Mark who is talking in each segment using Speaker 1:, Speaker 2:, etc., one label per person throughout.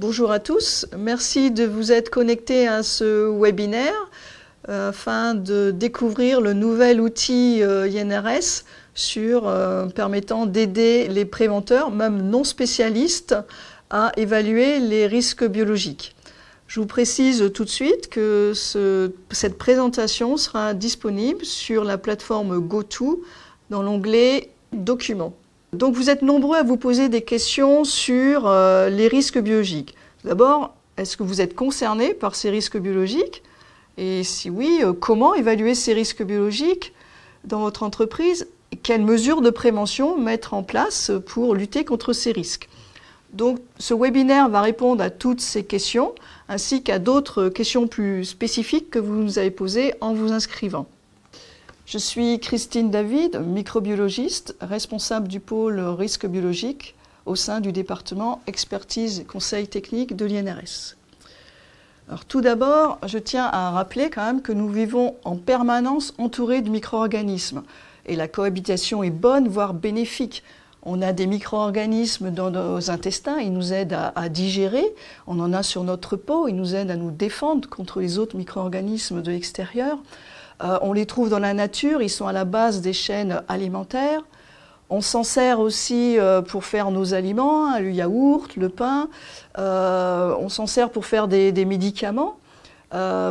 Speaker 1: Bonjour à tous, merci de vous être connectés à ce webinaire afin de découvrir le nouvel outil INRS permettant d'aider les préventeurs, même non spécialistes, à évaluer les risques biologiques. Je vous précise tout de suite que cette présentation sera disponible sur la plateforme GoTo dans l'onglet Documents. Donc vous êtes nombreux à vous poser des questions sur les risques biologiques. D'abord, est-ce que vous êtes concerné par ces risques biologiques? Et si oui, comment évaluer ces risques biologiques dans votre entreprise? Et quelles mesures de prévention mettre en place pour lutter contre ces risques? Donc ce webinaire va répondre à toutes ces questions, ainsi qu'à d'autres questions plus spécifiques que vous nous avez posées en vous inscrivant. Je suis Christine David, microbiologiste, responsable du pôle risque biologique au sein du département expertise et conseil technique de l'INRS. Alors tout d'abord, je tiens à rappeler quand même que nous vivons en permanence entourés de micro-organismes et la cohabitation est bonne, voire bénéfique. On a des micro-organismes dans nos intestins, ils nous aident à digérer, on en a sur notre peau, ils nous aident à nous défendre contre les autres micro-organismes de l'extérieur. On les trouve dans la nature, ils sont à la base des chaînes alimentaires. On s'en sert aussi pour faire nos aliments, le yaourt, le pain. On s'en sert pour faire des médicaments,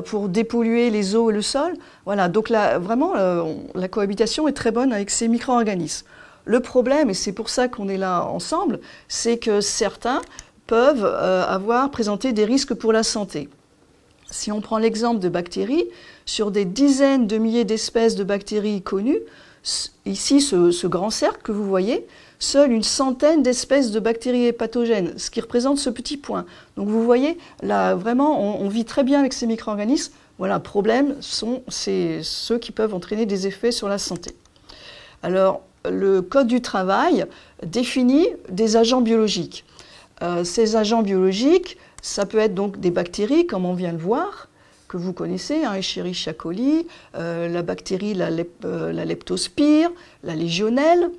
Speaker 1: pour dépolluer les eaux et le sol. Voilà, donc là, vraiment, la cohabitation est très bonne avec ces micro-organismes. Le problème, et c'est pour ça qu'on est là ensemble, c'est que certains peuvent présenter des risques pour la santé. Si on prend l'exemple de bactéries, sur des dizaines de milliers d'espèces de bactéries connues, ici ce grand cercle que vous voyez, seule une centaine d'espèces de bactéries pathogènes, ce qui représente ce petit point. Donc vous voyez, là vraiment on vit très bien avec ces micro-organismes. Voilà, le problème, c'est ceux qui peuvent entraîner des effets sur la santé. Alors, le Code du travail définit des agents biologiques. Ces agents biologiques, ça peut être donc des bactéries, comme on vient de voir, que vous connaissez, Escherichia coli, la bactérie, la leptospire, la légionelle.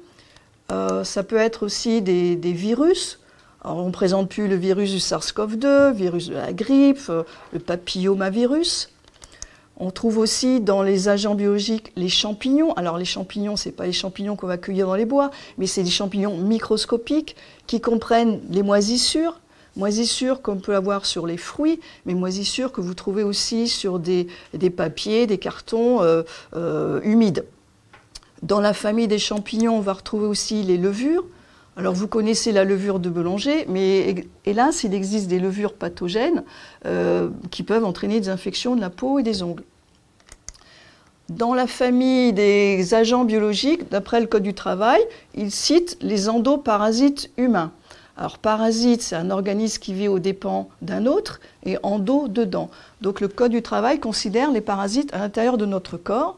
Speaker 1: Ça peut être aussi des virus. Alors, on ne présente plus le virus du SARS-CoV-2, virus de la grippe, le papillomavirus. On trouve aussi dans les agents biologiques les champignons. Alors les champignons, ce n'est pas les champignons qu'on va cueillir dans les bois, mais c'est des champignons microscopiques qui comprennent les moisissures. Moisissures qu'on peut avoir sur les fruits, mais moisissures que vous trouvez aussi sur des papiers, des cartons humides. Dans la famille des champignons, on va retrouver aussi les levures. Alors vous connaissez la levure de Bélanger, mais hélas, il existe des levures pathogènes qui peuvent entraîner des infections de la peau et des ongles. Dans la famille des agents biologiques, d'après le Code du travail, il cite les endoparasites humains. Alors parasite, c'est un organisme qui vit aux dépens d'un autre, et endo, dedans. Donc le Code du travail considère les parasites à l'intérieur de notre corps,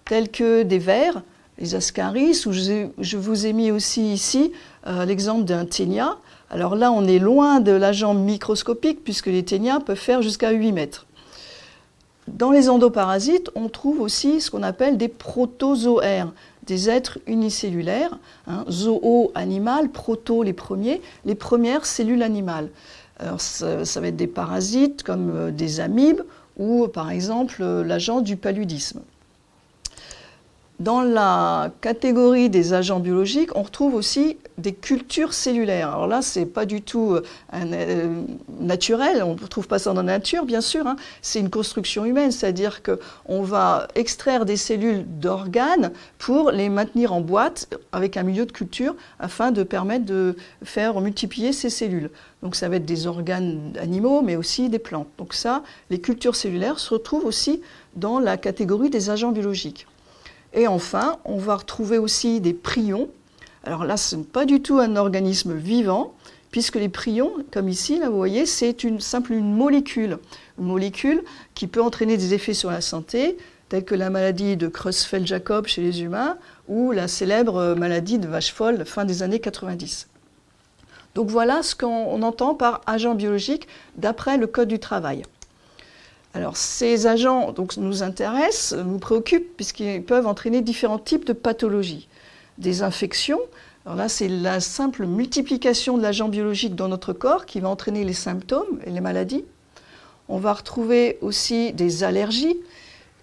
Speaker 1: tels que des vers, les ascaris, ou je vous ai mis aussi ici l'exemple d'un ténia. Alors là, on est loin de l'agent microscopique, puisque les ténias peuvent faire jusqu'à 8 mètres. Dans les endoparasites, on trouve aussi ce qu'on appelle des protozoaires, des êtres unicellulaires, zoo animal, proto les premières cellules animales. Alors, ça va être des parasites comme des amibes ou par exemple l'agent du paludisme. Dans la catégorie des agents biologiques, on retrouve aussi des cultures cellulaires. Alors là, ce n'est pas du tout naturel, on ne trouve pas ça dans la nature, bien sûr. C'est une construction humaine, c'est-à-dire qu'on va extraire des cellules d'organes pour les maintenir en boîte avec un milieu de culture afin de permettre de faire multiplier ces cellules. Donc ça va être des organes animaux, mais aussi des plantes. Donc ça, les cultures cellulaires se retrouvent aussi dans la catégorie des agents biologiques. Et enfin, on va retrouver aussi des prions. Alors là, ce n'est pas du tout un organisme vivant, puisque les prions, comme ici, là, vous voyez, c'est une molécule. Une molécule qui peut entraîner des effets sur la santé, tels que la maladie de Creutzfeldt-Jakob chez les humains, ou la célèbre maladie de vache folle, fin des années 90. Donc voilà ce qu'on entend par agent biologique d'après le Code du travail. Alors, ces agents donc, nous intéressent, nous préoccupent, puisqu'ils peuvent entraîner différents types de pathologies. Des infections, Alors là, c'est la simple multiplication de l'agent biologique dans notre corps qui va entraîner les symptômes et les maladies. On va retrouver aussi des allergies.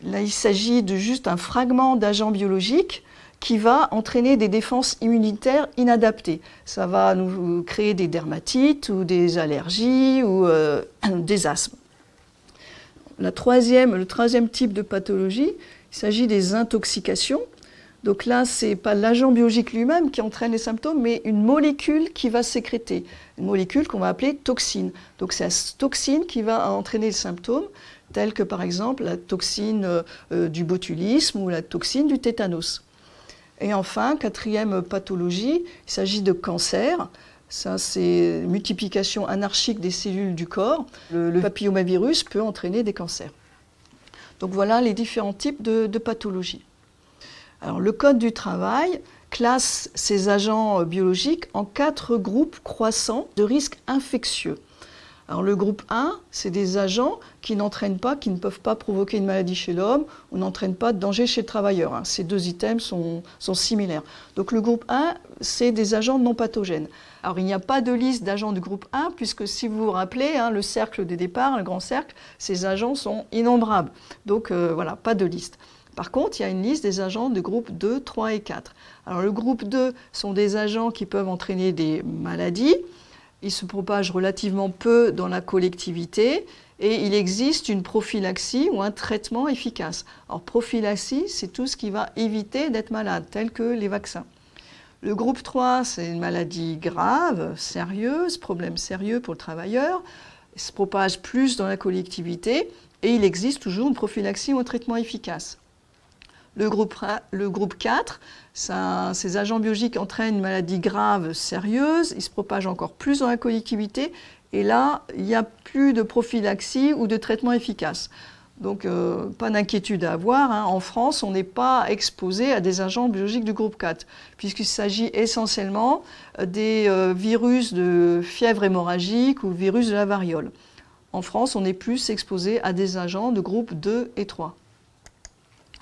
Speaker 1: Là, il s'agit de juste un fragment d'agent biologique qui va entraîner des défenses immunitaires inadaptées. Ça va nous créer des dermatites ou des allergies ou des asthmes. Le troisième type de pathologie, il s'agit des intoxications. Donc là, ce n'est pas l'agent biologique lui-même qui entraîne les symptômes, mais une molécule qui va sécréter, une molécule qu'on va appeler toxine. Donc c'est la toxine qui va entraîner les symptômes, tels que par exemple la toxine du botulisme ou la toxine du tétanos. Et enfin, quatrième pathologie, il s'agit de cancer. Ça, c'est multiplication anarchique des cellules du corps. Le papillomavirus peut entraîner des cancers. Donc voilà les différents types de pathologies. Alors, le Code du travail classe ces agents biologiques en 4 groupes croissants de risques infectieux. Alors, le groupe 1, c'est des agents qui n'entraînent pas, qui ne peuvent pas provoquer une maladie chez l'homme ou n'entraînent pas de danger chez le travailleur. Ces 2 items sont similaires. Donc, le groupe 1, c'est des agents non pathogènes. Alors, il n'y a pas de liste d'agents du groupe 1, puisque si vous vous rappelez, le cercle des départs, le grand cercle, ces agents sont innombrables. Donc, voilà, pas de liste. Par contre, il y a une liste des agents de groupe 2, 3 et 4. Alors, le groupe 2 sont des agents qui peuvent entraîner des maladies. Ils se propagent relativement peu dans la collectivité et il existe une prophylaxie ou un traitement efficace. Alors, prophylaxie, c'est tout ce qui va éviter d'être malade, tel que les vaccins. Le groupe 3, c'est une maladie grave, sérieuse, problème sérieux pour le travailleur. Il se propage plus dans la collectivité et il existe toujours une prophylaxie ou un traitement efficace. Le groupe 4, ces agents biologiques entraînent une maladie grave, sérieuse, ils se propagent encore plus dans la collectivité, et là, il n'y a plus de prophylaxie ou de traitement efficace. Donc, pas d'inquiétude à avoir. En France, on n'est pas exposé à des agents biologiques du groupe 4, puisqu'il s'agit essentiellement des virus de fièvre hémorragique ou virus de la variole. En France, on est plus exposé à des agents de groupe 2 et 3.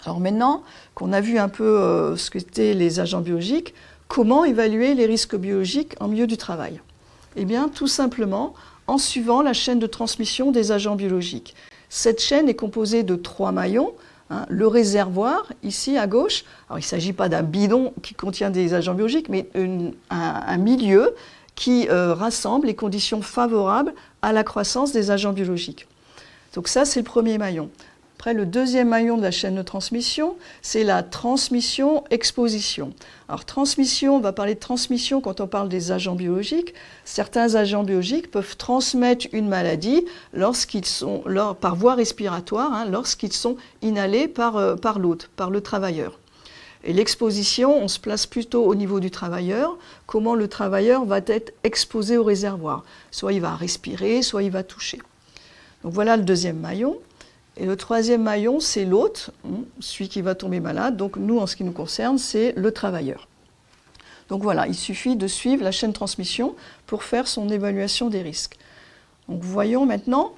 Speaker 1: Alors maintenant qu'on a vu un peu ce qu'étaient les agents biologiques, comment évaluer les risques biologiques en milieu du travail? Eh bien, tout simplement en suivant la chaîne de transmission des agents biologiques. Cette chaîne est composée de 3 maillons. Le réservoir, ici à gauche, alors il ne s'agit pas d'un bidon qui contient des agents biologiques, mais un milieu qui rassemble les conditions favorables à la croissance des agents biologiques. Donc ça, c'est le premier maillon. Après, le deuxième maillon de la chaîne de transmission, c'est la transmission-exposition. Alors, transmission, on va parler de transmission quand on parle des agents biologiques. Certains agents biologiques peuvent transmettre une maladie par voie respiratoire, lorsqu'ils sont inhalés par l'hôte, par le travailleur. Et l'exposition, on se place plutôt au niveau du travailleur, comment le travailleur va être exposé au réservoir. Soit il va respirer, soit il va toucher. Donc voilà le deuxième maillon. Et le troisième maillon, c'est l'hôte, celui qui va tomber malade. Donc nous, en ce qui nous concerne, c'est le travailleur. Donc voilà, il suffit de suivre la chaîne de transmission pour faire son évaluation des risques. Donc voyons maintenant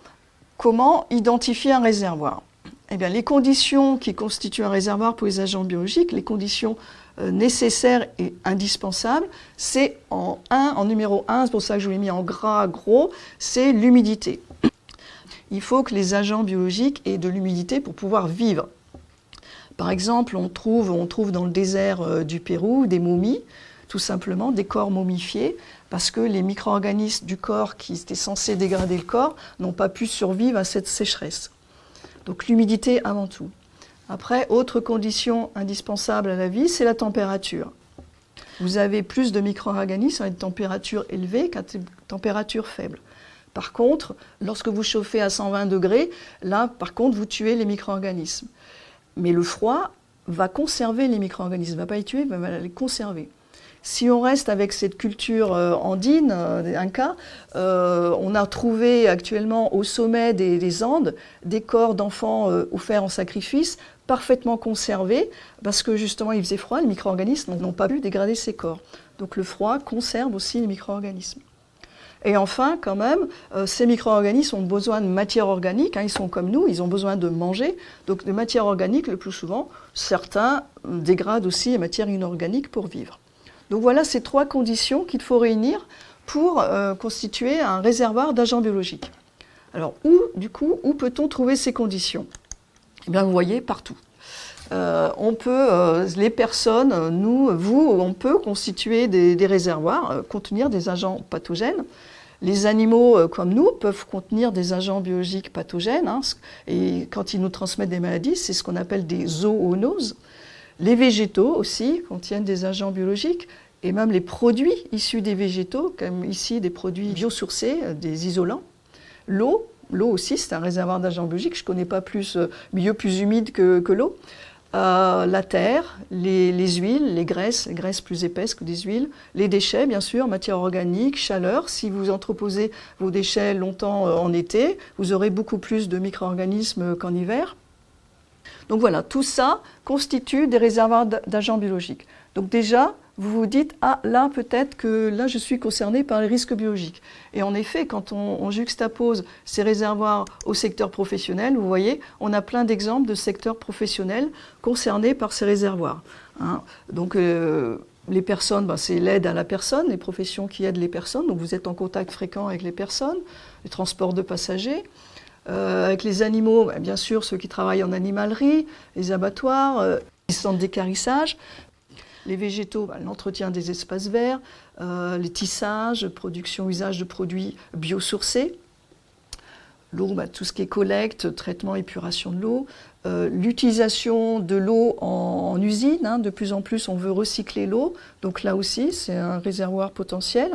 Speaker 1: comment identifier un réservoir. Eh bien, les conditions qui constituent un réservoir pour les agents biologiques, les conditions nécessaires et indispensables, c'est en numéro 1, c'est pour ça que je vous l'ai mis en gras gros, c'est l'humidité. Il faut que les agents biologiques aient de l'humidité pour pouvoir vivre. Par exemple, on trouve dans le désert du Pérou des momies, tout simplement des corps momifiés, parce que les micro-organismes du corps qui étaient censés dégrader le corps n'ont pas pu survivre à cette sécheresse. Donc l'humidité avant tout. Après, autre condition indispensable à la vie, c'est la température. Vous avez plus de micro-organismes à une température élevée qu'à une température faible. Par contre, lorsque vous chauffez à 120 degrés, là, par contre, vous tuez les micro-organismes. Mais le froid va conserver les micro-organismes, ne va pas les tuer, mais va les conserver. Si on reste avec cette culture andine, Inca, on a trouvé actuellement au sommet des Andes des corps d'enfants offerts en sacrifice, parfaitement conservés, parce que justement il faisait froid, les micro-organismes n'ont pas pu dégrader ces corps. Donc le froid conserve aussi les micro-organismes. Et enfin, quand même, ces micro-organismes ont besoin de matière organique, ils sont comme nous, ils ont besoin de manger. Donc de matière organique, le plus souvent, certains dégradent aussi les matières inorganiques pour vivre. Donc voilà ces 3 conditions qu'il faut réunir pour constituer un réservoir d'agents biologiques. Alors où peut-on trouver ces conditions? Eh bien vous voyez partout. On peut, les personnes, nous, vous, on peut constituer des réservoirs, contenir des agents pathogènes. Les animaux, comme nous, peuvent contenir des agents biologiques pathogènes, hein, et quand ils nous transmettent des maladies, c'est ce qu'on appelle des zoonoses. Les végétaux aussi contiennent des agents biologiques, et même les produits issus des végétaux, comme ici des produits biosourcés, des isolants. L'eau aussi, c'est un réservoir d'agents biologiques. Je ne connais pas plus, milieu plus humide que l'eau. La terre, les huiles, les graisses plus épaisses que des huiles, les déchets, bien sûr, matière organique, chaleur. Si vous entreposez vos déchets longtemps en été, vous aurez beaucoup plus de micro-organismes qu'en hiver. Donc voilà, tout ça constitue des réservoirs d'agents biologiques. Donc déjà, vous vous dites, ah là peut-être que là je suis concerné par les risques biologiques. Et en effet, quand on juxtapose ces réservoirs au secteur professionnel, vous voyez, on a plein d'exemples de secteurs professionnels concernés par ces réservoirs. Hein. Donc les personnes, ben, c'est l'aide à la personne, les professions qui aident les personnes, donc vous êtes en contact fréquent avec les personnes, les transports de passagers. Avec les animaux, bien sûr, ceux qui travaillent en animalerie, les abattoirs, les centres d'équarrissage. Les végétaux, l'entretien des espaces verts, les tissages, production, usage de produits biosourcés. L'eau, tout ce qui est collecte, traitement, épuration de l'eau. L'utilisation de l'eau en usine, hein, de plus en plus on veut recycler l'eau, donc là aussi c'est un réservoir potentiel.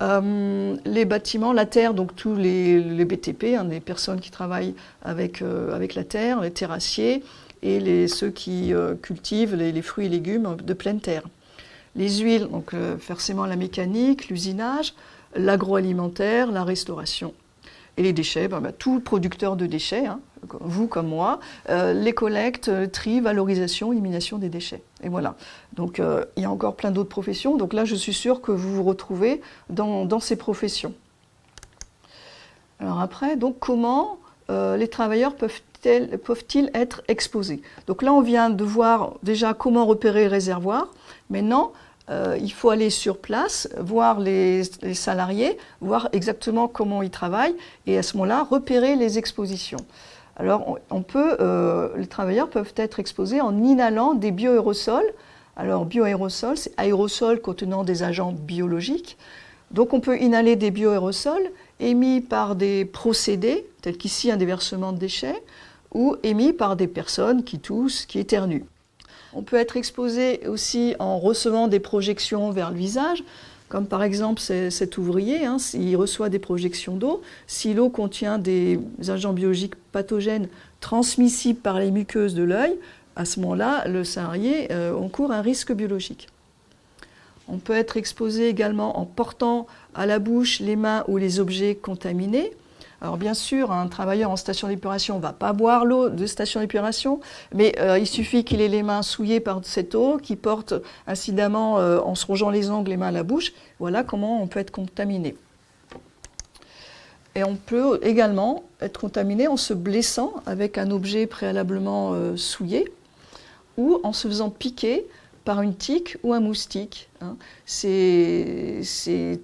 Speaker 1: Les bâtiments, la terre, donc tous les BTP, hein, les personnes qui travaillent avec la terre, les terrassiers et ceux qui cultivent les fruits et légumes de pleine terre. Les huiles, donc forcément la mécanique, l'usinage, l'agroalimentaire, la restauration. Et les déchets, tout producteur de déchets, hein, vous comme moi, les collectes, tri, valorisation, élimination des déchets. Et voilà. Donc il y a encore plein d'autres professions. Donc là, je suis sûre que vous vous retrouvez dans ces professions. Alors après, donc comment les travailleurs peuvent-ils être exposés? Donc là, on vient de voir déjà comment repérer le réservoir. Maintenant, il faut aller sur place, voir les salariés, voir exactement comment ils travaillent et à ce moment-là, repérer les expositions. Alors, les travailleurs peuvent être exposés en inhalant des bioaérosols. Alors, bioaérosols, c'est aérosols contenant des agents biologiques. Donc, on peut inhaler des bioaérosols émis par des procédés, tels qu'ici un déversement de déchets, ou émis par des personnes qui toussent, qui éternuent. On peut être exposé aussi en recevant des projections vers le visage, comme par exemple cet ouvrier, hein, s'il reçoit des projections d'eau. Si l'eau contient des agents biologiques pathogènes transmissibles par les muqueuses de l'œil, à ce moment-là, le salarié encourt un risque biologique. On peut être exposé également en portant à la bouche les mains ou les objets contaminés. Alors bien sûr, un travailleur en station d'épuration ne va pas boire l'eau de station d'épuration, mais il suffit qu'il ait les mains souillées par cette eau, qu'il porte incidemment en se rongeant les ongles, les mains à la bouche. Voilà comment on peut être contaminé. Et on peut également être contaminé en se blessant avec un objet préalablement souillé ou en se faisant piquer par une tique ou un moustique. Hein. Ces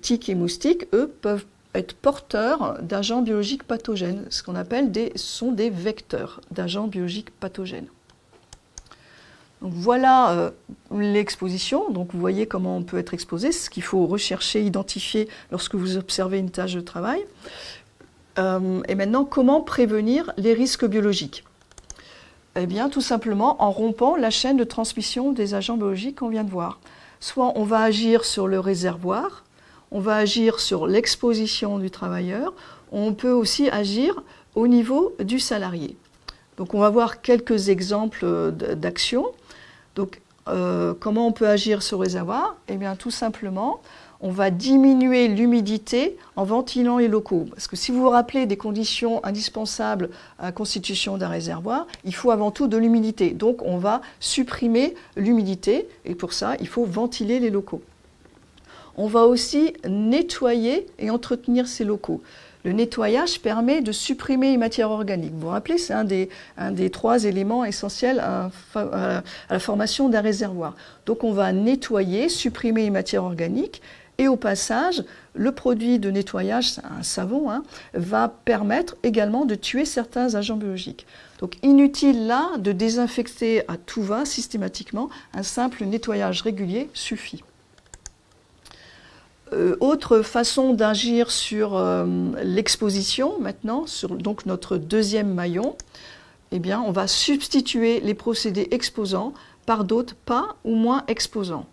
Speaker 1: tiques et moustiques, eux, peuvent être porteurs d'agents biologiques pathogènes, ce qu'on appelle sont des vecteurs d'agents biologiques pathogènes. Donc voilà l'exposition. Donc vous voyez comment on peut être exposé, ce qu'il faut rechercher, identifier lorsque vous observez une tâche de travail. Et maintenant, comment prévenir les risques biologiques? Eh bien, tout simplement en rompant la chaîne de transmission des agents biologiques qu'on vient de voir. Soit on va agir sur le réservoir, on va agir sur l'exposition du travailleur, on peut aussi agir au niveau du salarié. Donc on va voir quelques exemples d'actions. Donc comment on peut agir sur le réservoir? Eh bien tout simplement, on va diminuer l'humidité en ventilant les locaux. Parce que si vous vous rappelez des conditions indispensables à la constitution d'un réservoir, il faut avant tout de l'humidité. Donc on va supprimer l'humidité et pour ça, il faut ventiler les locaux. On va aussi nettoyer et entretenir ces locaux. Le nettoyage permet de supprimer les matières organiques. Vous vous rappelez, c'est un des 3 éléments essentiels à la formation d'un réservoir. Donc on va nettoyer, supprimer les matières organiques, et au passage, le produit de nettoyage, un savon, va permettre également de tuer certains agents biologiques. Donc inutile là de désinfecter à tout va systématiquement, un simple nettoyage régulier suffit. Autre façon d'agir sur l'exposition maintenant, sur donc notre deuxième maillon, eh bien, on va substituer les procédés exposants par d'autres pas ou moins exposants.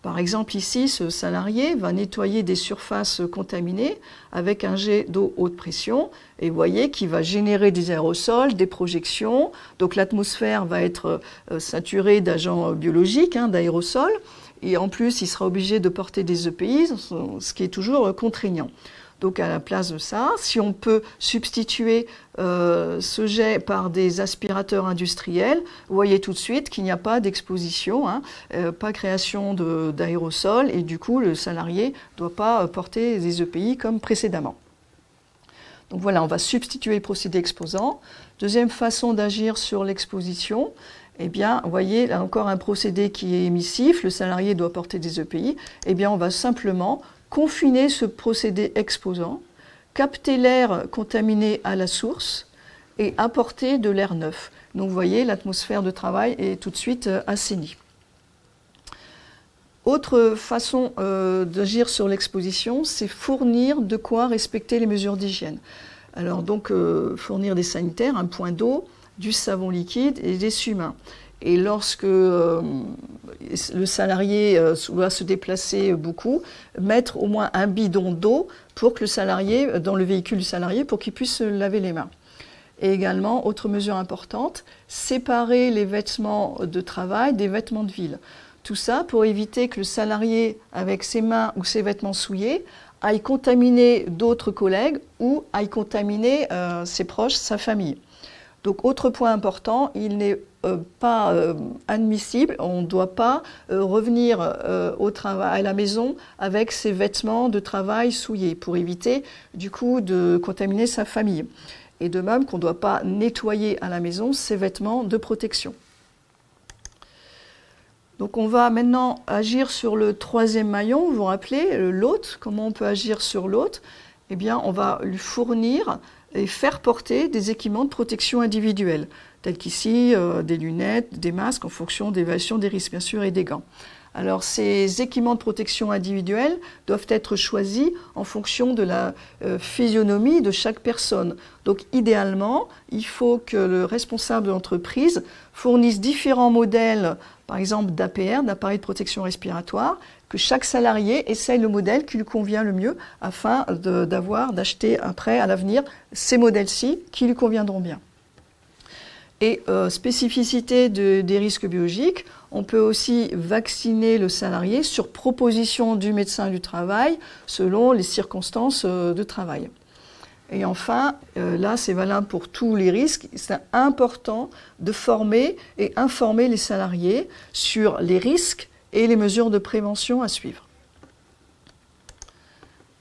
Speaker 1: Par exemple, ici, ce salarié va nettoyer des surfaces contaminées avec un jet d'eau haute pression. Et vous voyez qu'il va générer des aérosols, des projections. Donc l'atmosphère va être saturée d'agents biologiques, d'aérosols. Et en plus, il sera obligé de porter des EPI, ce qui est toujours contraignant. Donc à la place de ça, si on peut substituer ce jet par des aspirateurs industriels, vous voyez tout de suite qu'il n'y a pas d'exposition, pas création d'aérosols, et du coup le salarié ne doit pas porter des EPI comme précédemment. Donc voilà, on va substituer le procédé exposant. Deuxième façon d'agir sur l'exposition, eh bien, vous voyez, là encore un procédé qui est émissif, le salarié doit porter des EPI, eh bien on va simplement confiner ce procédé exposant, capter l'air contaminé à la source et apporter de l'air neuf. Donc vous voyez, l'atmosphère de travail est tout de suite assainie. Autre façon d'agir sur l'exposition, c'est fournir de quoi respecter les mesures d'hygiène. Alors donc fournir des sanitaires, un point d'eau, du savon liquide et des essuie-mains. Et lorsque le salarié doit se déplacer beaucoup, mettre au moins un bidon d'eau pour que le salarié, dans le véhicule du salarié, pour qu'il puisse se laver les mains. Et également, autre mesure importante, séparer les vêtements de travail des vêtements de ville. Tout ça pour éviter que le salarié, avec ses mains ou ses vêtements souillés, aille contaminer d'autres collègues ou aille contaminer ses proches, sa famille. Donc, autre point important, il n'est pas admissible, on ne doit pas revenir au travail, à la maison avec ses vêtements de travail souillés pour éviter du coup de contaminer sa famille. Et de même qu'on ne doit pas nettoyer à la maison ses vêtements de protection. Donc on va maintenant agir sur le troisième maillon, vous vous rappelez, l'hôte. Comment on peut agir sur l'hôte? Eh bien, on va lui fournir et faire porter des équipements de protection individuelle, tels qu'ici des lunettes, des masques en fonction d'évaluation des risques bien sûr et des gants. Alors ces équipements de protection individuelle doivent être choisis en fonction de la physionomie de chaque personne. Donc idéalement, il faut que le responsable de l'entreprise fournisse différents modèles, par exemple d'APR, d'appareil de protection respiratoire, que chaque salarié essaye le modèle qui lui convient le mieux afin d'acheter après, à l'avenir, ces modèles-ci qui lui conviendront bien. Et spécificité des risques biologiques, on peut aussi vacciner le salarié sur proposition du médecin du travail selon les circonstances de travail. Et enfin, là c'est valable pour tous les risques, c'est important de former et informer les salariés sur les risques et les mesures de prévention à suivre.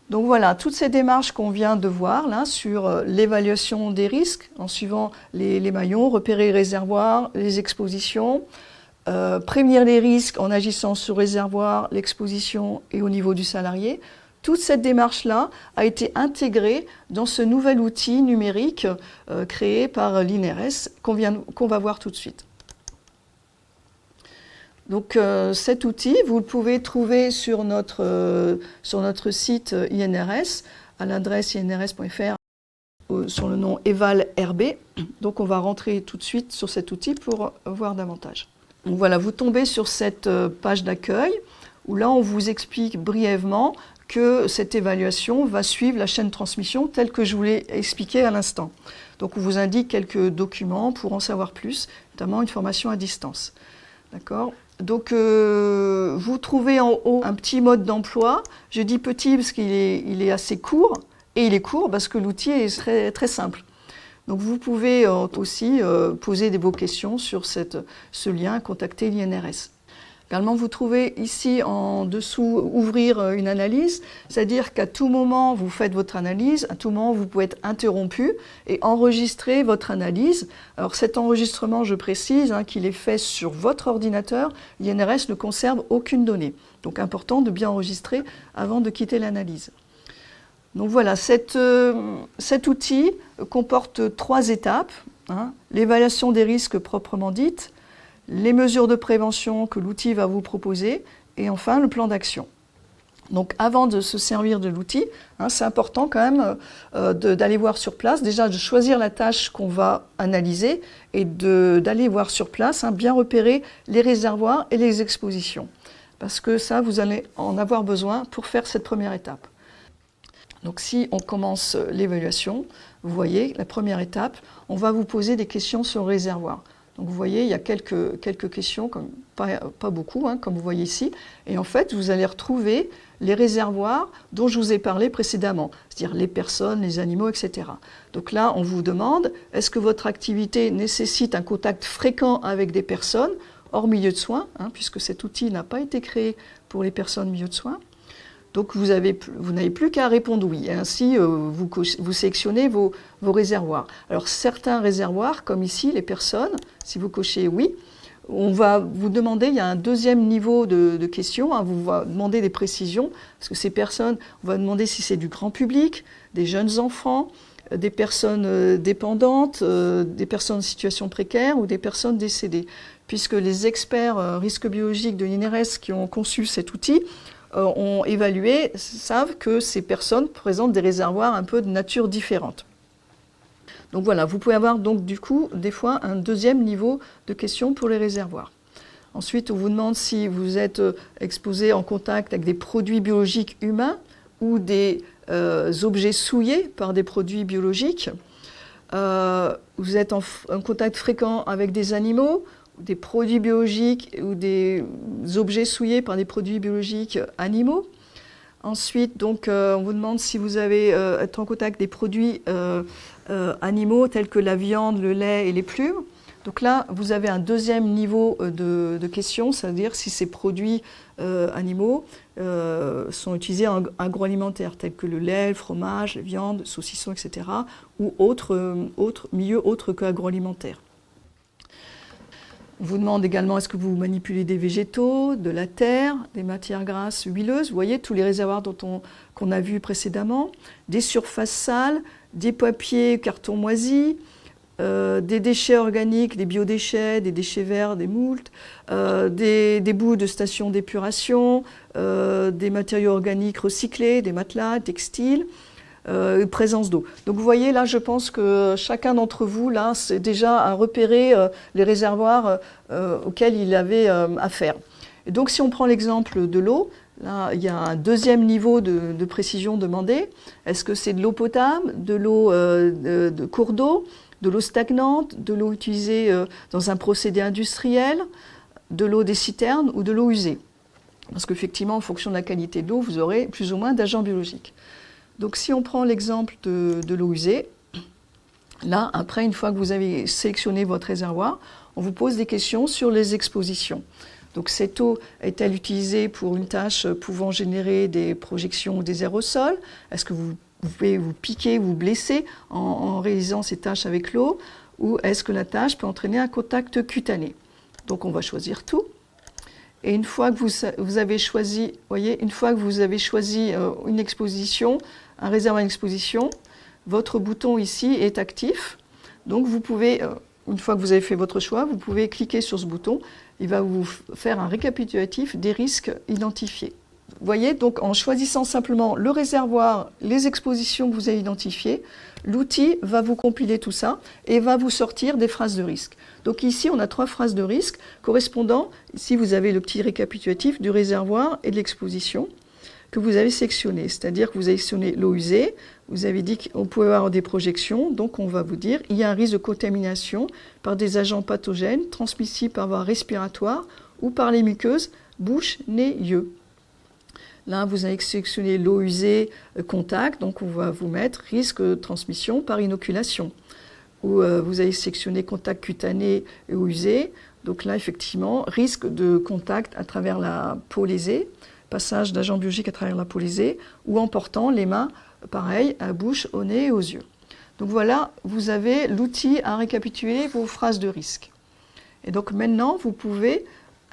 Speaker 1: Donc voilà, toutes ces démarches qu'on vient de voir là sur l'évaluation des risques en suivant les maillons, repérer les réservoirs, les expositions, prévenir les risques en agissant sur réservoir, l'exposition et au niveau du salarié. Toute cette démarche-là a été intégrée dans ce nouvel outil numérique créé par l'INRS qu'on va voir tout de suite. Donc cet outil, vous le pouvez trouver sur notre site INRS, à l'adresse inrs.fr, sur le nom EvalRB. Donc on va rentrer tout de suite sur cet outil pour voir davantage. Donc voilà, vous tombez sur cette page d'accueil, où là on vous explique brièvement que cette évaluation va suivre la chaîne de transmission telle que je vous l'ai expliqué à l'instant. Donc on vous indique quelques documents pour en savoir plus, notamment une formation à distance. D'accord ? Donc vous trouvez en haut un petit mode d'emploi. Je dis petit parce qu'il est assez court, et il est court parce que l'outil est très, très simple. Donc vous pouvez aussi poser vos questions sur ce lien, contacter l'INRS. Également, vous trouvez ici en dessous « Ouvrir une analyse », c'est-à-dire qu'à tout moment, vous faites votre analyse, à tout moment, vous pouvez être interrompu et enregistrer votre analyse. Alors cet enregistrement, je précise qu'il est fait sur votre ordinateur, l'INRS ne conserve aucune donnée. Donc important de bien enregistrer avant de quitter l'analyse. Donc voilà, cet outil comporte 3 étapes, l'évaluation des risques proprement dite, les mesures de prévention que l'outil va vous proposer et enfin le plan d'action. Donc avant de se servir de l'outil, c'est important quand même d'aller voir sur place, déjà de choisir la tâche qu'on va analyser et d'aller voir sur place, bien repérer les réservoirs et les expositions. Parce que ça, vous allez en avoir besoin pour faire cette première étape. Donc si on commence l'évaluation, vous voyez, la première étape, on va vous poser des questions sur le réservoir. Donc vous voyez, il y a quelques questions, pas beaucoup, comme vous voyez ici. Et en fait, vous allez retrouver les réservoirs dont je vous ai parlé précédemment, c'est-à-dire les personnes, les animaux, etc. Donc là, on vous demande, est-ce que votre activité nécessite un contact fréquent avec des personnes, hors milieu de soins, puisque cet outil n'a pas été créé pour les personnes milieu de soins. Donc vous n'avez plus qu'à répondre oui. Et ainsi, vous sélectionnez vos réservoirs. Alors certains réservoirs, comme ici, les personnes, si vous cochez oui, on va vous demander, il y a un deuxième niveau de questions, vous va demander des précisions, parce que ces personnes, on va demander si c'est du grand public, des jeunes enfants, des personnes dépendantes, des personnes en situation précaire ou des personnes décédées. Puisque les experts risques biologiques de l'INRS qui ont conçu cet outil ont évalué, savent que ces personnes présentent des réservoirs un peu de nature différente. Donc voilà, vous pouvez avoir donc du coup des fois un deuxième niveau de questions pour les réservoirs. Ensuite, on vous demande si vous êtes exposé en contact avec des produits biologiques humains ou des objets souillés par des produits biologiques. Vous êtes en contact fréquent avec des animaux, des produits biologiques ou des objets souillés par des produits biologiques animaux. Ensuite, donc, on vous demande si vous avez être en contact avec des produits animaux tels que la viande, le lait et les plumes. Donc là, vous avez un deuxième niveau de questions, c'est-à-dire si ces produits animaux sont utilisés en agroalimentaire, tels que le lait, le fromage, la viande, le saucisson, etc., ou milieu autre qu'agroalimentaire. On vous demande également est-ce que vous manipulez des végétaux, de la terre, des matières grasses huileuses, vous voyez tous les réservoirs qu'on a vus précédemment, des surfaces sales, des papiers, cartons moisis, des déchets organiques, des biodéchets, des déchets verts, des moultes, des bouts de stations d'épuration, des matériaux organiques recyclés, des matelas, textiles, présence d'eau. Donc vous voyez là, je pense que chacun d'entre vous là, c'est déjà à repérer les réservoirs auxquels il avait affaire. Et donc si on prend l'exemple de l'eau, là il y a un deuxième niveau de précision demandé. Est-ce que c'est de l'eau potable, de l'eau de cours d'eau, de l'eau stagnante, de l'eau utilisée dans un procédé industriel, de l'eau des citernes ou de l'eau usée? Parce qu'effectivement, en fonction de la qualité de l'eau, vous aurez plus ou moins d'agents biologiques. Donc si on prend l'exemple de l'eau usée, là, après, une fois que vous avez sélectionné votre réservoir, on vous pose des questions sur les expositions. Donc cette eau est-elle utilisée pour une tâche pouvant générer des projections ou des aérosols? Est-ce que vous pouvez vous piquer, vous blesser en réalisant ces tâches avec l'eau? Ou est-ce que la tâche peut entraîner un contact cutané? Donc on va choisir tout. Et une fois que vous avez choisi, voyez, une fois que vous avez choisi une exposition, un réservoir d'exposition, votre bouton ici est actif. Donc vous pouvez, une fois que vous avez fait votre choix, vous pouvez cliquer sur ce bouton. Il va vous faire un récapitulatif des risques identifiés. Vous voyez, donc en choisissant simplement le réservoir, les expositions que vous avez identifiées, l'outil va vous compiler tout ça et va vous sortir des phrases de risque. Donc ici, on a 3 phrases de risque correspondant, ici vous avez le petit récapitulatif du réservoir et de l'exposition que vous avez sélectionné. C'est-à-dire que vous avez sélectionné l'eau usée, vous avez dit qu'on pouvait avoir des projections, donc on va vous dire il y a un risque de contamination par des agents pathogènes transmissibles par voie respiratoire ou par les muqueuses, bouche, nez, yeux. Là, vous avez sélectionné l'eau usée, contact, donc on va vous mettre risque de transmission par inoculation. Ou vous avez sélectionné contact cutané et eau usée, Donc là, effectivement, risque de contact à travers la peau lésée, passage d'agents biologiques à travers la peau lésée, ou en portant les mains, pareil, à la bouche, au nez et aux yeux. Donc voilà, vous avez l'outil à récapituler vos phrases de risque. Et donc maintenant, vous pouvez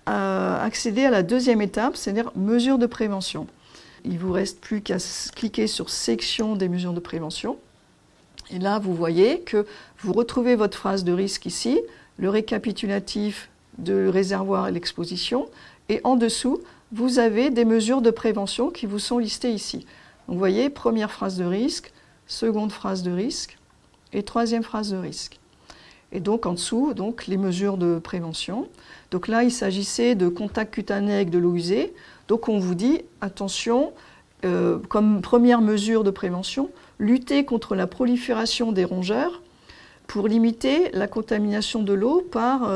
Speaker 1: accéder à la deuxième étape, c'est-à-dire mesures de prévention. Il ne vous reste plus qu'à cliquer sur Section des mesures de prévention. Et là, vous voyez que vous retrouvez votre phrase de risque ici, le récapitulatif de réservoir et l'exposition. Et en dessous, vous avez des mesures de prévention qui vous sont listées ici. Donc vous voyez, première phrase de risque, seconde phrase de risque et troisième phrase de risque. Et donc en dessous, donc, les mesures de prévention. Donc là, il s'agissait de contact cutané avec de l'eau usée. Donc on vous dit, attention, comme première mesure de prévention, lutter contre la prolifération des rongeurs pour limiter la contamination de l'eau par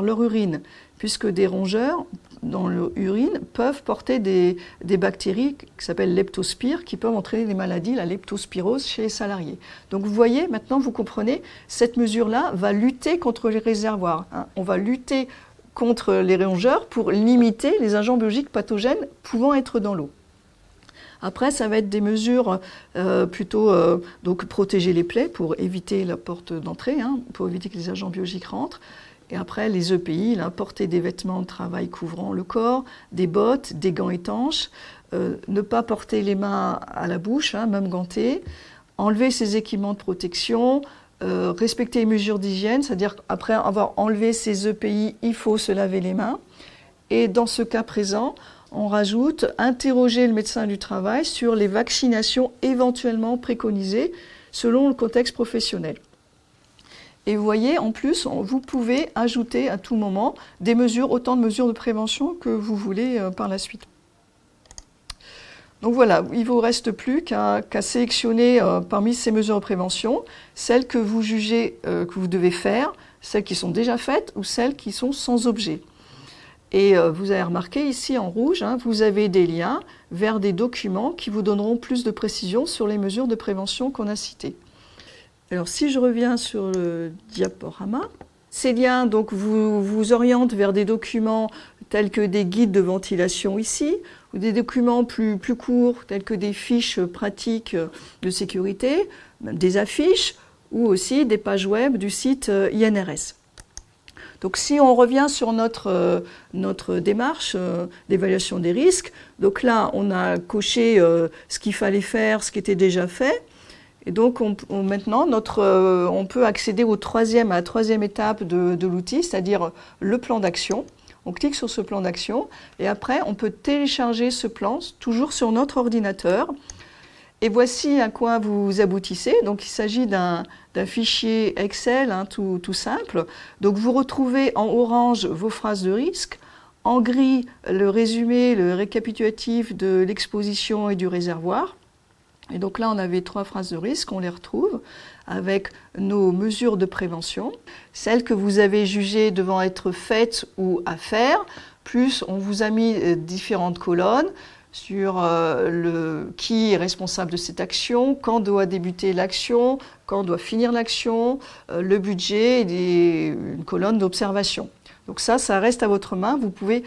Speaker 1: leur urine, puisque des rongeurs dans l'urine peuvent porter des bactéries qui s'appellent leptospires, qui peuvent entraîner des maladies, la leptospirose chez les salariés. Donc vous voyez, maintenant vous comprenez, cette mesure-là va lutter contre les réservoirs. On va lutter contre les rongeurs pour limiter les agents biologiques pathogènes pouvant être dans l'eau. Après, ça va être des mesures plutôt donc protéger les plaies pour éviter la porte d'entrée, pour éviter que les agents biologiques rentrent. Et après, les EPI, là, porter des vêtements de travail couvrant le corps, des bottes, des gants étanches, ne pas porter les mains à la bouche, même gantées, enlever ses équipements de protection, respecter les mesures d'hygiène, c'est-à-dire après avoir enlevé ses EPI, il faut se laver les mains. Et dans ce cas présent, on rajoute interroger le médecin du travail sur les vaccinations éventuellement préconisées selon le contexte professionnel. Et vous voyez, en plus, vous pouvez ajouter à tout moment des mesures, autant de mesures de prévention que vous voulez par la suite. Donc voilà, il ne vous reste plus qu'à sélectionner parmi ces mesures de prévention celles que vous jugez que vous devez faire, celles qui sont déjà faites ou celles qui sont sans objet. Et vous avez remarqué ici en rouge, vous avez des liens vers des documents qui vous donneront plus de précision sur les mesures de prévention qu'on a citées. Alors si je reviens sur le diaporama, ces liens donc, vous orientent vers des documents tels que des guides de ventilation ici, ou des documents plus courts tels que des fiches pratiques de sécurité, des affiches, ou aussi des pages web du site INRS. Donc si on revient sur notre démarche d'évaluation des risques, donc là on a coché ce qu'il fallait faire, ce qui était déjà fait. Et donc maintenant, on peut accéder à la troisième étape de l'outil, c'est-à-dire le plan d'action. On clique sur ce plan d'action et après, on peut télécharger ce plan, toujours sur notre ordinateur. Et voici à quoi vous aboutissez. Donc il s'agit d'un fichier Excel tout simple. Donc vous retrouvez en orange vos phrases de risque, en gris le résumé, le récapitulatif de l'exposition et du réservoir. Et donc là, on avait 3 phrases de risque, on les retrouve avec nos mesures de prévention, celles que vous avez jugées devant être faites ou à faire, plus on vous a mis différentes colonnes sur qui est responsable de cette action, quand doit débuter l'action, quand doit finir l'action, le budget et une colonne d'observation. Donc ça reste à votre main, vous pouvez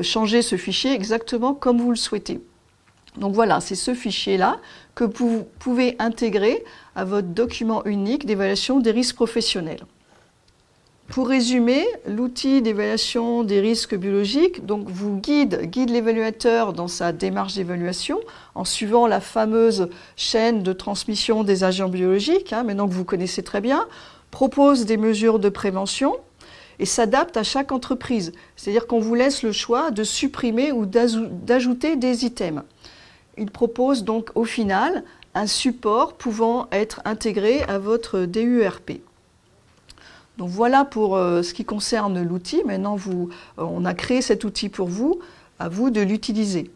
Speaker 1: changer ce fichier exactement comme vous le souhaitez. Donc voilà, c'est ce fichier-là que vous pouvez intégrer à votre document unique d'évaluation des risques professionnels. Pour résumer, l'outil d'évaluation des risques biologiques donc vous guide l'évaluateur dans sa démarche d'évaluation en suivant la fameuse chaîne de transmission des agents biologiques, maintenant que vous connaissez très bien, propose des mesures de prévention et s'adapte à chaque entreprise. C'est-à-dire qu'on vous laisse le choix de supprimer ou d'ajouter des items. Il propose donc au final un support pouvant être intégré à votre DUERP. Donc voilà pour ce qui concerne l'outil. Maintenant, on a créé cet outil pour vous, à vous de l'utiliser.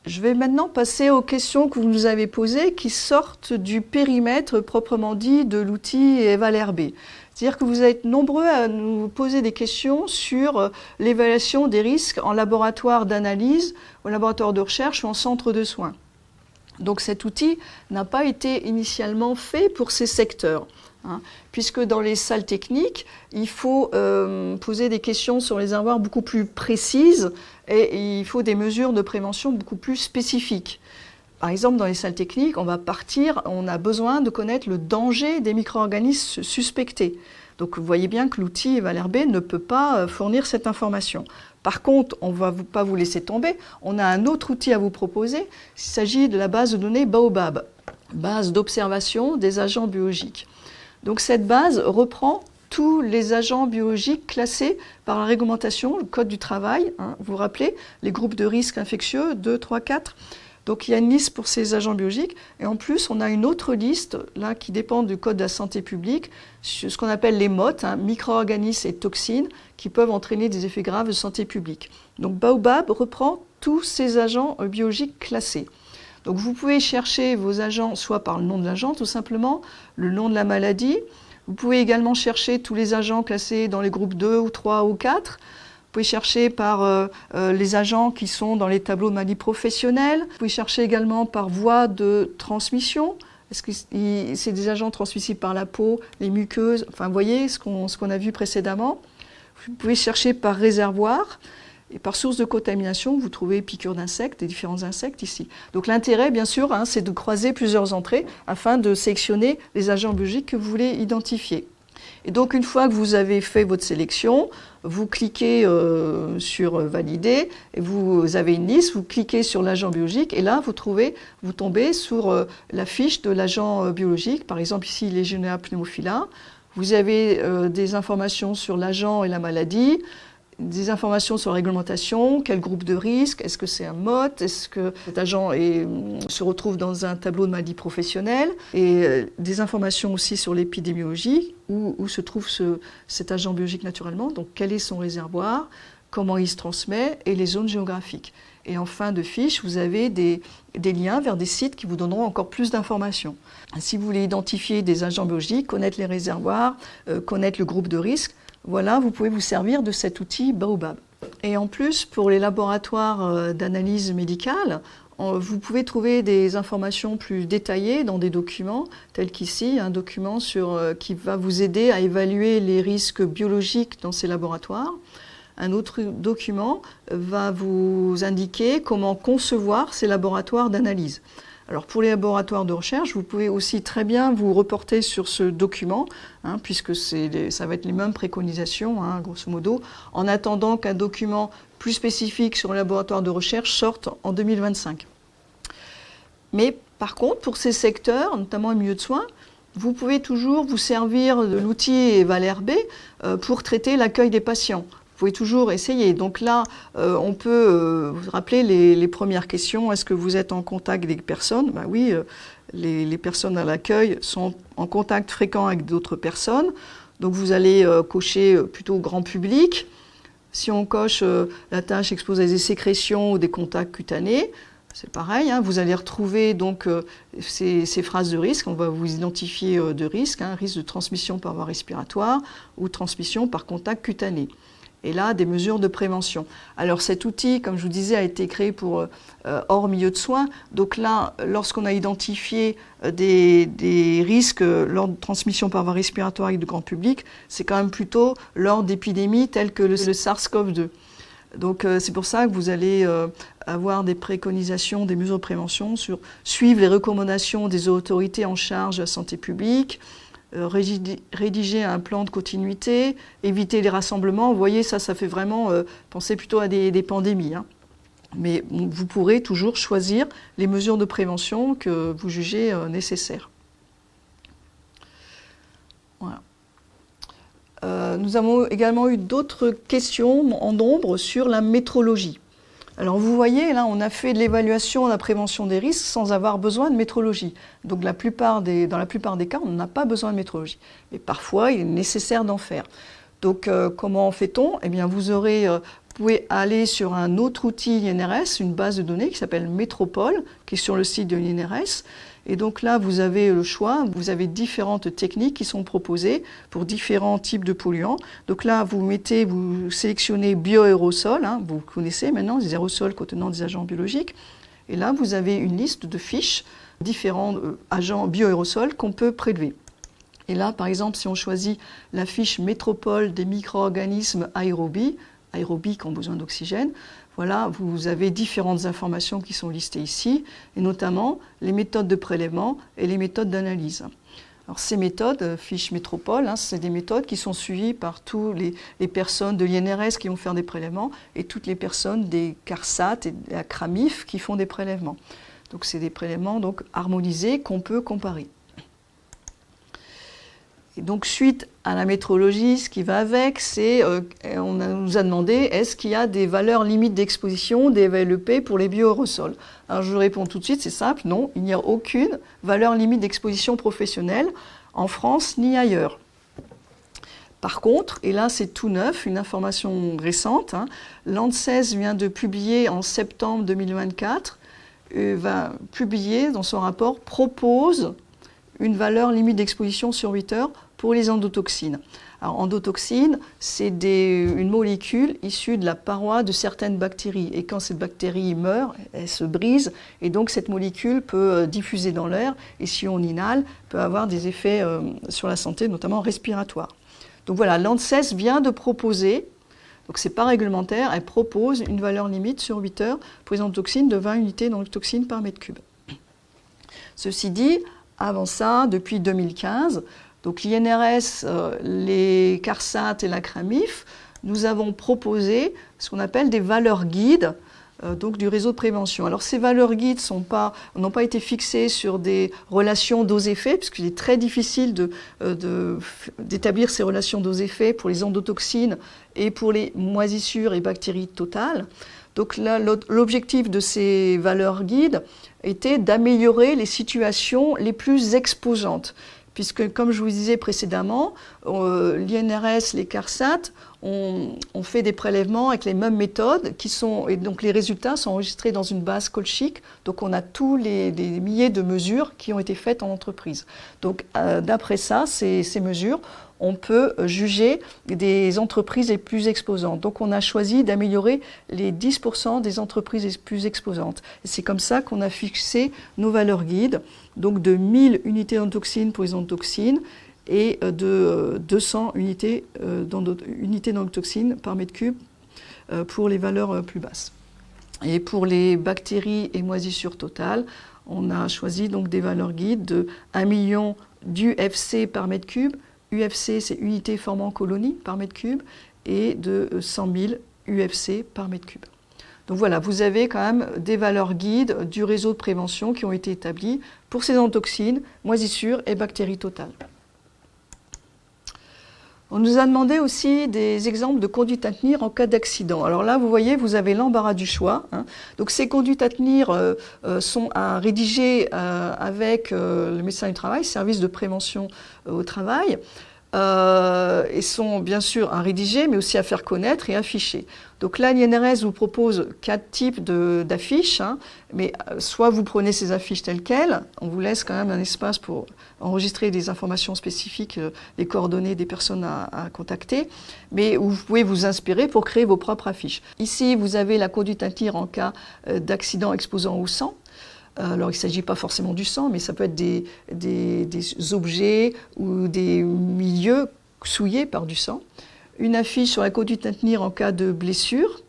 Speaker 1: Je vais maintenant passer aux questions que vous nous avez posées qui sortent du périmètre proprement dit de l'outil EvalRB. C'est-à-dire que vous êtes nombreux à nous poser des questions sur l'évaluation des risques en laboratoire d'analyse, au laboratoire de recherche ou en centre de soins. Donc cet outil n'a pas été initialement fait pour ces secteurs. hein, puisque dans les salles techniques, il faut poser des questions sur les réservoirs beaucoup plus précises et il faut des mesures de prévention beaucoup plus spécifiques. Par exemple, dans les salles techniques, on a besoin de connaître le danger des micro-organismes suspectés. Donc vous voyez bien que l'outil EvalRB ne peut pas fournir cette information. Par contre, on ne va pas vous laisser tomber, on a un autre outil à vous proposer, il s'agit de la base de données Baobab, base d'observation des agents biologiques. Donc cette base reprend tous les agents biologiques classés par la réglementation, le code du travail, hein, vous vous rappelez, les groupes de risques infectieux, 2, 3, 4. Donc il y a une liste pour ces agents biologiques et en plus on a une autre liste là qui dépend du code de la santé publique, ce qu'on appelle les MOT, hein, micro-organismes et toxines qui peuvent entraîner des effets graves de santé publique. Donc Baobab reprend tous ces agents biologiques classés. Donc vous pouvez chercher vos agents soit par le nom de l'agent tout simplement, le nom de la maladie. Vous pouvez également chercher tous les agents classés dans les groupes 2 ou 3 ou 4. Vous pouvez chercher par les agents qui sont dans les tableaux de maladies professionnelles. Vous pouvez chercher également par voie de transmission. Est-ce que c'est des agents transmissibles par la peau, les muqueuses? Enfin, vous voyez ce qu'on a vu précédemment. Vous pouvez chercher par réservoir. Et par source de contamination, vous trouvez piqûres d'insectes, des différents insectes ici. Donc l'intérêt, bien sûr, hein, c'est de croiser plusieurs entrées afin de sélectionner les agents biologiques que vous voulez identifier. Et donc une fois que vous avez fait votre sélection, vous cliquez sur valider et vous avez une liste, vous cliquez sur l'agent biologique et là vous tombez sur la fiche de l'agent biologique, par exemple ici Legionnaires pneumophila. Vous avez des informations sur l'agent et la maladie, des informations sur la réglementation, quel groupe de risque, est-ce que c'est un MOT, est-ce que cet agent se retrouve dans un tableau de maladie professionnelle, et des informations aussi sur l'épidémiologie, où se trouve cet agent biologique naturellement, donc quel est son réservoir, comment il se transmet, et les zones géographiques. Et en fin de fiche, vous avez des liens vers des sites qui vous donneront encore plus d'informations. Si vous voulez identifier des agents biologiques, connaître les réservoirs, connaître le groupe de risque, voilà, vous pouvez vous servir de cet outil Baobab. Et en plus, pour les laboratoires d'analyse médicale, vous pouvez trouver des informations plus détaillées dans des documents, tels qu'ici, un document qui va vous aider à évaluer les risques biologiques dans ces laboratoires. Un autre document va vous indiquer comment concevoir ces laboratoires d'analyse. Alors pour les laboratoires de recherche, vous pouvez aussi très bien vous reporter sur ce document, hein, puisque ça va être les mêmes préconisations, hein, grosso modo, en attendant qu'un document plus spécifique sur le laboratoire de recherche sorte en 2025. Mais par contre, pour ces secteurs, notamment le milieu de soins, vous pouvez toujours vous servir de l'outil EvalRB pour traiter l'accueil des patients. Vous pouvez toujours essayer. Donc là, on peut vous rappeler les premières questions. Est-ce que vous êtes en contact avec des personnes? Ben oui, les personnes à l'accueil sont en contact fréquent avec d'autres personnes. Donc vous allez cocher plutôt grand public. Si on coche la tâche expose à des sécrétions ou des contacts cutanés, c'est pareil, hein, vous allez retrouver donc ces phrases de risque. On va vous identifier de risque, hein, risque de transmission par voie respiratoire ou transmission par contact cutané. Et là, des mesures de prévention. Alors cet outil, comme je vous disais, a été créé pour hors milieu de soins. Donc là, lorsqu'on a identifié des risques lors de transmission par voie respiratoire avec le grand public, c'est quand même plutôt lors d'épidémies telles que le SARS-CoV-2. Donc c'est pour ça que vous allez avoir des préconisations, des mesures de prévention sur suivre les recommandations des autorités en charge de la santé publique, rédiger un plan de continuité, éviter les rassemblements. Vous voyez, ça fait vraiment penser plutôt à des pandémies, hein. Mais vous pourrez toujours choisir les mesures de prévention que vous jugez nécessaires. Voilà. Nous avons également eu d'autres questions en nombre sur la métrologie. Alors vous voyez, là, on a fait de l'évaluation de la prévention des risques sans avoir besoin de métrologie. Donc dans la plupart des cas, on n'a pas besoin de métrologie. Mais parfois, il est nécessaire d'en faire. Donc comment fait-on? Eh bien, vous pouvez aller sur un autre outil INRS, une base de données qui s'appelle Métropole, qui est sur le site de l'INRS. Et donc là, vous avez le choix, vous avez différentes techniques qui sont proposées pour différents types de polluants. Donc là, vous sélectionnez bioaérosols, hein, vous connaissez maintenant, les aérosols contenant des agents biologiques. Et là, vous avez une liste de fiches, différents agents bioaérosols qu'on peut prélever. Et là, par exemple, si on choisit la fiche métropole des micro-organismes aérobiques ont besoin d'oxygène, voilà, vous avez différentes informations qui sont listées ici, et notamment les méthodes de prélèvement et les méthodes d'analyse. Alors ces méthodes, fiche métropole, c'est des méthodes qui sont suivies par toutes les personnes de l'INRS qui vont faire des prélèvements et toutes les personnes des CARSAT et de la CRAMIF qui font des prélèvements. Donc c'est des prélèvements donc, harmonisés qu'on peut comparer. Et donc suite à la métrologie, ce qui va avec, c'est on nous a demandé est-ce qu'il y a des valeurs limites d'exposition, des VLEP pour les bioaérosols. Alors je réponds tout de suite, c'est simple, non, il n'y a aucune valeur limite d'exposition professionnelle en France ni ailleurs. Par contre, et là c'est tout neuf, une information récente, l'ANSES vient de publier en septembre 2024, va publier dans son rapport, propose une valeur limite d'exposition sur 8 heures pour les endotoxines. Alors, endotoxines, c'est une molécule issue de la paroi de certaines bactéries. Et quand cette bactérie meurt, elle se brise, et donc cette molécule peut diffuser dans l'air, et si on inhale, peut avoir des effets sur la santé, notamment respiratoires. Donc voilà, l'ANSES vient de proposer, donc c'est pas réglementaire, elle propose une valeur limite sur 8 heures pour les endotoxines de 20 unités d'endotoxines par mètre cube. Ceci dit, avant ça, depuis 2015, donc l'INRS, les CARSAT et la CRAMIF, nous avons proposé ce qu'on appelle des valeurs guides donc du réseau de prévention. Alors ces valeurs guides n'ont pas été fixées sur des relations dose-effet, puisqu'il est très difficile d'établir ces relations dose-effet pour les endotoxines et pour les moisissures et bactéries totales. Donc là, l'objectif de ces valeurs guides était d'améliorer les situations les plus exposantes. Puisque, comme je vous disais précédemment, l'INRS, les CARSAT ont fait des prélèvements avec les mêmes méthodes, et donc les résultats sont enregistrés dans une base Colchic. Donc on a tous les milliers de mesures qui ont été faites en entreprise. Donc d'après ça, ces mesures, on peut juger des entreprises les plus exposantes. Donc on a choisi d'améliorer les 10% des entreprises les plus exposantes. Et c'est comme ça qu'on a fixé nos valeurs guides, donc de 1000 unités d'endotoxines pour les endotoxines et de 200 unités d'endotoxines par mètre cube pour les valeurs plus basses. Et pour les bactéries et moisissures totales, on a choisi donc des valeurs guides de 1 million d'UFC par mètre cube. UFC, c'est unités formant colonie par mètre cube, et de 100 000 UFC par mètre cube. Donc voilà, vous avez quand même des valeurs guides du réseau de prévention qui ont été établies pour ces endotoxines, moisissures et bactéries totales. On nous a demandé aussi des exemples de conduites à tenir en cas d'accident. Alors là, vous voyez, vous avez l'embarras du choix. Donc ces conduites à tenir sont à rédiger avec le médecin du travail, service de prévention au travail, et sont bien sûr à rédiger, mais aussi à faire connaître et afficher. Donc là, l'INRS vous propose 4 types d'affiches, mais soit vous prenez ces affiches telles quelles, on vous laisse quand même un espace pour enregistrer des informations spécifiques, les coordonnées des personnes à contacter, mais vous pouvez vous inspirer pour créer vos propres affiches. Ici, vous avez la conduite à tenir en cas d'accident exposant au sang. Alors, il ne s'agit pas forcément du sang, mais ça peut être des objets ou des milieux souillés par du sang. Une affiche sur la conduite à tenir en cas de blessure.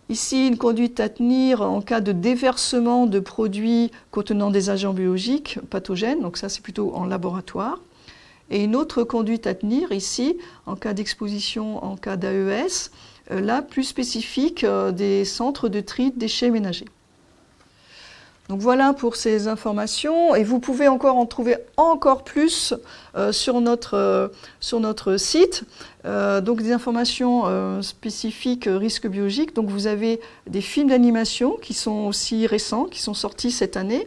Speaker 1: Ici, une conduite à tenir en cas de déversement de produits contenant des agents biologiques pathogènes, donc ça c'est plutôt en laboratoire. Et une autre conduite à tenir ici, en cas d'exposition, en cas d'AES, là plus spécifique des centres de tri de déchets ménagers. Donc voilà pour ces informations, et vous pouvez encore en trouver encore plus sur notre site. Donc des informations spécifiques risques biologiques. Donc vous avez des films d'animation qui sont aussi récents, qui sont sortis cette année,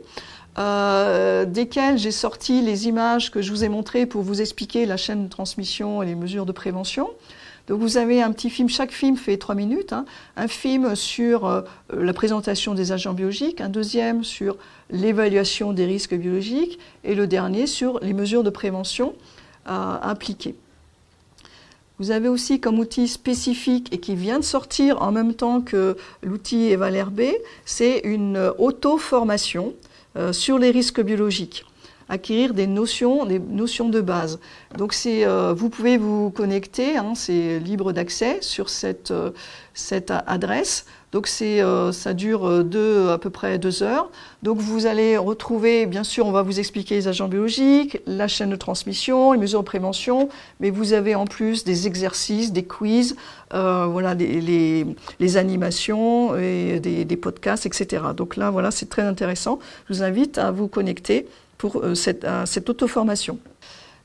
Speaker 1: desquels j'ai sorti les images que je vous ai montrées pour vous expliquer la chaîne de transmission et les mesures de prévention. Donc vous avez un petit film, chaque film fait 3 minutes, un film sur la présentation des agents biologiques, un deuxième sur l'évaluation des risques biologiques et le dernier sur les mesures de prévention à appliquer. Vous avez aussi comme outil spécifique et qui vient de sortir en même temps que l'outil EvalRB, c'est une auto-formation sur les risques biologiques. acquérir des notions de base. Donc vous pouvez vous connecter, hein, c'est libre d'accès sur cette adresse. Donc ça dure à peu près 2 heures. Donc vous allez retrouver, bien sûr, on va vous expliquer les agents biologiques, la chaîne de transmission, les mesures de prévention, mais vous avez en plus des exercices, des quiz, voilà, les animations, et des podcasts, etc. Donc là, voilà, c'est très intéressant. Je vous invite à vous connecter pour cette auto-formation.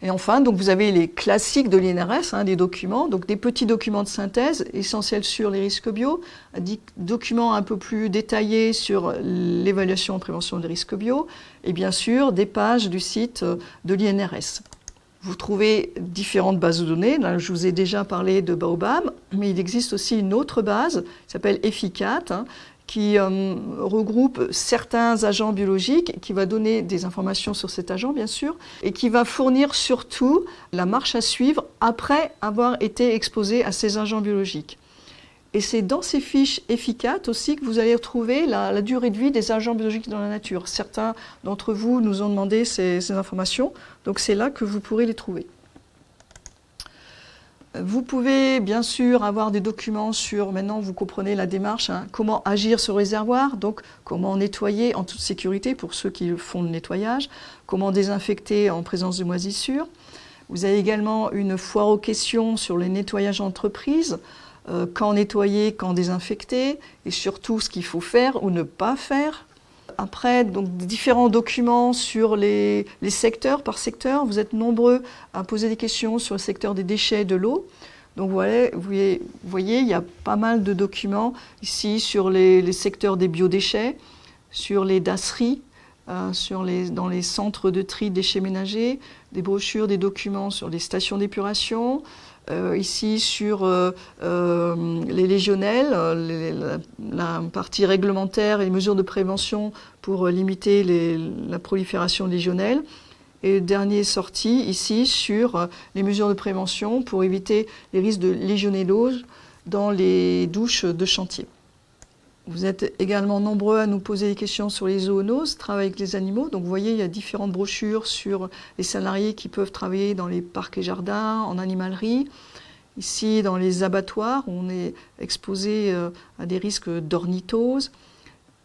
Speaker 1: Et enfin, donc vous avez les classiques de l'INRS, hein, des documents, donc des petits documents de synthèse essentiels sur les risques bio, des documents un peu plus détaillés sur l'évaluation et prévention des risques bio, et bien sûr des pages du site de l'INRS. Vous trouvez différentes bases de données. Là, je vous ai déjà parlé de Baobab, mais il existe aussi une autre base qui s'appelle EFICAT, hein, qui regroupe certains agents biologiques, qui va donner des informations sur cet agent, bien sûr, et qui va fournir surtout la marche à suivre après avoir été exposé à ces agents biologiques. Et c'est dans ces fiches EFICAT aussi que vous allez retrouver la durée de vie des agents biologiques dans la nature. Certains d'entre vous nous ont demandé ces informations, donc c'est là que vous pourrez les trouver. Vous pouvez bien sûr avoir des documents sur, maintenant vous comprenez la démarche, hein, comment agir sur le réservoir, donc comment nettoyer en toute sécurité pour ceux qui font le nettoyage, comment désinfecter en présence de moisissures. Vous avez également une foire aux questions sur les nettoyages d'entreprise, quand nettoyer, quand désinfecter, et surtout ce qu'il faut faire ou ne pas faire. Après, donc, différents documents sur les secteurs par secteur. Vous êtes nombreux à poser des questions sur le secteur des déchets et de l'eau. Donc voilà, vous voyez, il y a pas mal de documents ici sur les secteurs des biodéchets, sur les dasseries, dans les centres de tri de déchets ménagers, des brochures, des documents sur les stations d'épuration, ici sur les légionnelles, la partie réglementaire et les mesures de prévention pour limiter la prolifération légionnelle. Et dernier sorti ici sur les mesures de prévention pour éviter les risques de légionellose dans les douches de chantier. Vous êtes également nombreux à nous poser des questions sur les zoonoses, travail avec les animaux. Donc vous voyez, il y a différentes brochures sur les salariés qui peuvent travailler dans les parcs et jardins, en animalerie. Ici, dans les abattoirs, on est exposé à des risques d'ornithose.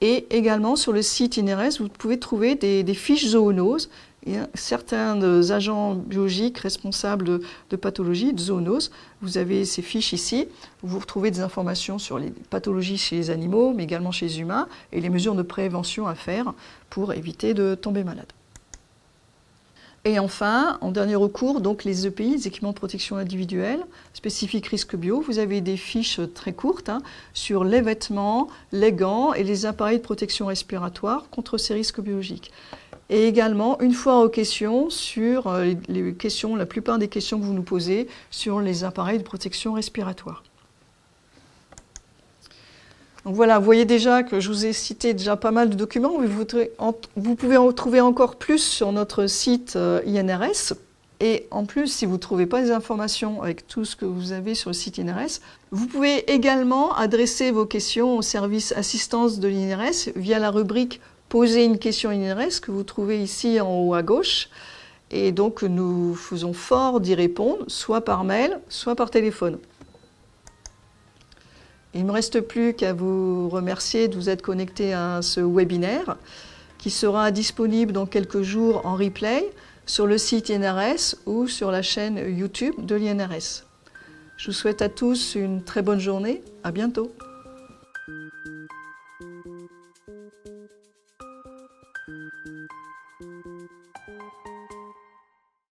Speaker 1: Et également sur le site INRS, vous pouvez trouver des fiches zoonoses. Et certains agents biologiques responsables de pathologies, de zoonoses, vous avez ces fiches ici, où vous retrouvez des informations sur les pathologies chez les animaux, mais également chez les humains, et les mesures de prévention à faire pour éviter de tomber malade. Et enfin, en dernier recours, donc les EPI, les équipements de protection individuelle, spécifiques risques bio, vous avez des fiches très courtes sur les vêtements, les gants et les appareils de protection respiratoire contre ces risques biologiques. Et également une foire aux questions sur les questions, la plupart des questions que vous nous posez sur les appareils de protection respiratoire. Donc voilà, vous voyez déjà que je vous ai cité déjà pas mal de documents. Vous pouvez en trouver encore plus sur notre site INRS. Et en plus, si vous ne trouvez pas les informations avec tout ce que vous avez sur le site INRS, vous pouvez également adresser vos questions au service assistance de l'INRS via la rubrique Posez une question INRS que vous trouvez ici en haut à gauche. Et donc, nous faisons fort d'y répondre, soit par mail, soit par téléphone. Il ne me reste plus qu'à vous remercier de vous être connecté à ce webinaire qui sera disponible dans quelques jours en replay sur le site INRS ou sur la chaîne YouTube de l'INRS. Je vous souhaite à tous une très bonne journée. À bientôt.